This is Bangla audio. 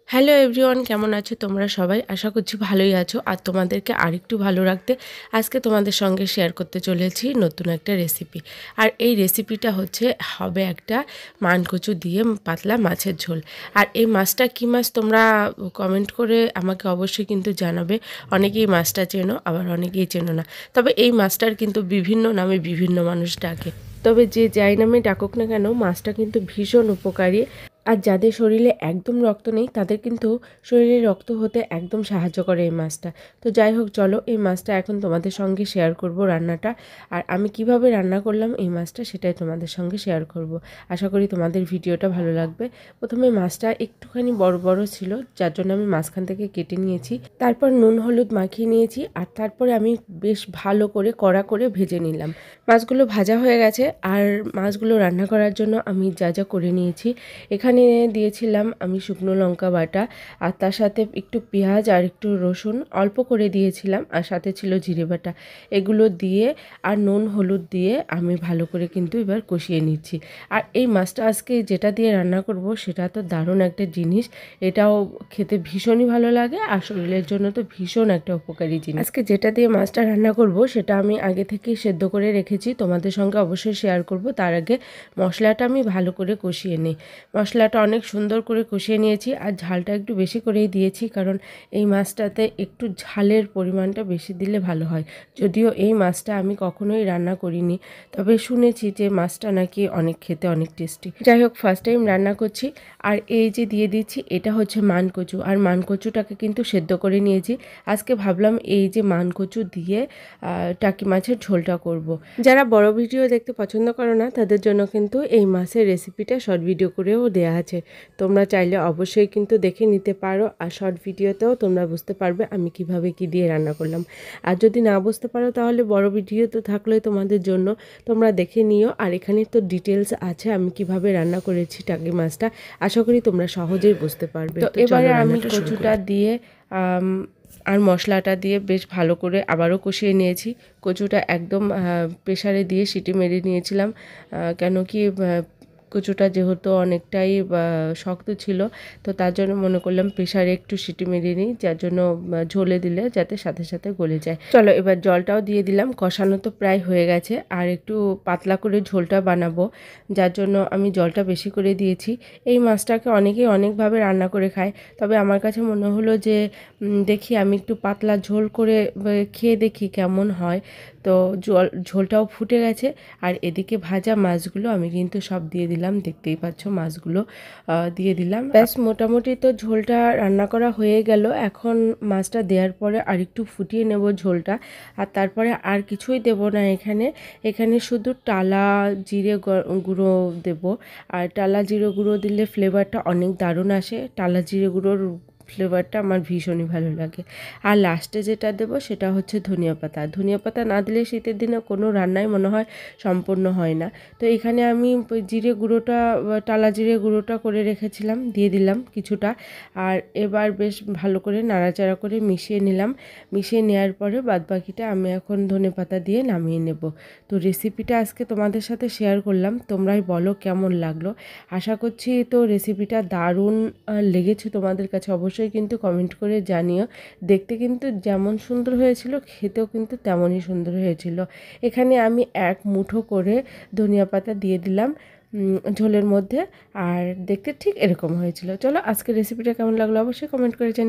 হ্যালো এভরিওয়ান, কেমন আছো তোমরা সবাই? আশা করছি ভালোই আছো। আর তোমাদেরকে আরেকটু ভালো রাখতে আজকে তোমাদের সঙ্গে শেয়ার করতে চলেছি নতুন একটা রেসিপি। আর এই রেসিপিটা হবে একটা মানকচু দিয়ে পাতলা মাছের ঝোল। আর এই মাছটা কী মাছ তোমরা কমেন্ট করে আমাকে অবশ্যই কিন্তু জানাবে। অনেকেই মাছটা চেনো, আবার অনেকেই চেনো না। তবে এই মাছটার কিন্তু বিভিন্ন নামে বিভিন্ন মানুষ ডাকে। তবে যে যাই নামে ডাকুক না কেন, মাছটা কিন্তু ভীষণ উপকারী। আর যাদের শরীরে একদম রক্ত নেই তাদের কিন্তু শরীরে রক্ত হতে একদম সাহায্য করে এই মাছটা। তো যাই হোক, চলো এই মাছটা এখন তোমাদের সঙ্গে শেয়ার করব রান্নাটা। আর আমি কিভাবে রান্না করলাম এই মাছটা সেটাই তোমাদের সঙ্গে শেয়ার করব। আশা করি তোমাদের ভিডিওটা ভালো লাগবে। প্রথমে মাছটা একটুখানি বড় বড় ছিল, যার জন্য আমি মাঝখান থেকে কেটে নিয়েছি। তারপর নুন হলুদ মাখিয়ে নিয়েছি। আর তারপরে আমি বেশ ভালো করে কড়া করে ভেজে নিলাম। মাছগুলো ভাজা হয়ে গেছে। আর মাছগুলো রান্না করার জন্য আমি যা যা করে নিয়েছি, এখানে দিয়েছিলাম আমি শুকনো লঙ্কা বাটা, আর তার সাথে একটু পেঁয়াজ আর একটু রসুন অল্প করে দিয়েছিলাম, আর সাথে ছিল জিরে বাটা। এগুলো দিয়ে আর নুন হলুদ দিয়ে আমি ভালো করে কিন্তু এবার কষিয়ে নিচ্ছি। আর এই মাছটা আজকে যেটা দিয়ে রান্না করব সেটা তো দারুণ একটা জিনিস। এটাও খেতে ভীষণই ভালো লাগে আর শরীরের জন্য তো ভীষণ একটা উপকারী জিনিস। আজকে যেটা দিয়ে মাছটা রান্না করব সেটা আমি আগে থেকেই সেদ্ধ করে রেখেছি, তোমাদের সঙ্গে অবশ্যই শেয়ার করব। তার আগে মশলাটা আমি ভালো করে কষিয়ে নিই। মশলাটা অনেক সুন্দর করে কষিয়ে নিয়েছি। আর ঝালটা একটু বেশি করেই দিয়েছি, কারণ এই মাছটাতে একটু ঝালের পরিমাণটা বেশি দিলে ভালো হয়। যদিও এই মাছটা আমি কখনোই রান্না করিনি, তবে শুনেছি যে মাছটা নাকি অনেক খেতে অনেক টেস্টি। যাই হোক, ফার্স্ট টাইম রান্না করছি। আর এই যে দিয়ে দিচ্ছি এটা হচ্ছে মানকচু। আর মানকচুটাকে কিন্তু সেদ্ধ করে নিয়েছি। আজকে ভাবলাম এই যে মানকচু দিয়ে টাকি মাছের ঝোলটা করব। যারা বড় ভিডিও দেখতে পছন্দ করো না তাদের জন্য কিন্তু এই মাছের রেসিপিটা শর্ট ভিডিও করেও দেয়া আছে। তোমরা চাইলে অবশ্যই কিন্তু দেখে নিতে পারো। আর শর্ট ভিডিওতেও তোমরা বুঝতে পারবে আমি কিভাবে কি দিয়ে রান্না করলাম। আর যদি না বুঝতে পারো তাহলে বড় ভিডিও তো থাকলে তোমাদের জন্য, তোমরা দেখে নিও। আর এখানে তো ডিটেলস আছে আমি কিভাবে রান্না করেছি টাকি মাছটা। আশা করি তোমরা সহজেই বুঝতে পারবে। তো এবারে আমি কচুটা দিয়ে আর মশলাটা দিয়ে বেশ ভালো করে আবারও কষিয়ে নিয়েছি। কচুটা একদম প্রেসারে দিয়ে সিটি মেরে নিয়েছিলাম, কেন কি কচুটা যেহেতু অনেকটাই শক্ত ছিল, তো তার জন্য মনে করলাম প্রেসারে একটু সিটি মেরে নিই, যার জন্য ঝোলে দিলে যাতে সাথে সাথে গলে যায়। চলো এবার জলটাও দিয়ে দিলাম। কষানো তো প্রায় হয়ে গেছে, আর একটু পাতলা করে ঝোলটা বানাবো, যার জন্য আমি জলটা বেশি করে দিয়েছি। এই মাছটাকে অনেকেই অনেকভাবে রান্না করে খায়, তবে আমার কাছে মনে হলো যে দেখি আমি একটু পাতলা ঝোল করে খেয়ে দেখি কেমন হয়। তো ঝোলটাও ফুটে গেছে। আর এদিকে ভাজা মাছগুলো আমি কিন্তু সব দিয়ে দিলাম, দেখতেই পাচ্ছ মাছগুলো দিয়ে দিলাম। ব্যাস মোটামুটি তো ঝোলটা রান্না করা হয়ে গেল। এখন মাছটা দেওয়ার পরে আর একটু ফুটিয়ে নেব ঝোলটা। আর তারপরে আর কিছুই দেব না এখানে শুধু টালা জিরে গুঁড়ো দেব। আর টালা জিরে গুঁড়ো দিলে ফ্লেভারটা অনেক দারুণ আসে। টালা জিরে গুঁড়োর ফ্লেভারটা আমার ভীষণই ভালো লাগে। আর লাস্টে যেটা দেবো সেটা হচ্ছে ধনিয়া পাতা। ধনিয়া পাতা না দিলে শীতের দিনে কোনো রান্নাই মনে হয় সম্পূর্ণ হয় না। তো এখানে আমি জিরে গুঁড়োটা, টালা জিরে গুঁড়োটা করে রেখেছিলাম, দিয়ে দিলাম কিছুটা। আর এবার বেশ ভালো করে নাড়াচাড়া করে মিশিয়ে নিলাম। মিশিয়ে নেওয়ার পরে বাদবাকিটা আমি এখন ধনেপাতা দিয়ে নামিয়ে নেব। তো রেসিপিটা আজকে তোমাদের সাথে শেয়ার করলাম, তোমরাই বলো কেমন লাগলো। আশা করছি তো রেসিপিটা দারুণ লেগেছে তোমাদের কাছে। অবশ্যই কিন্তু কমেন্ট করে জানিও। দেখতে কিন্তু যেমন সুন্দর হয়েছিল, খেতেও কিন্তু তেমনই সুন্দর হয়েছিল। এখানে আমি এক মুঠো করে ধনিয়া পাতা দিয়ে দিলাম ঝোলের মধ্যে, আর দেখতে ঠিক এরকম হয়েছিল। চলো আজকের রেসিপিটা কেমন লাগলো অবশ্যই কমেন্ট করে জানিও।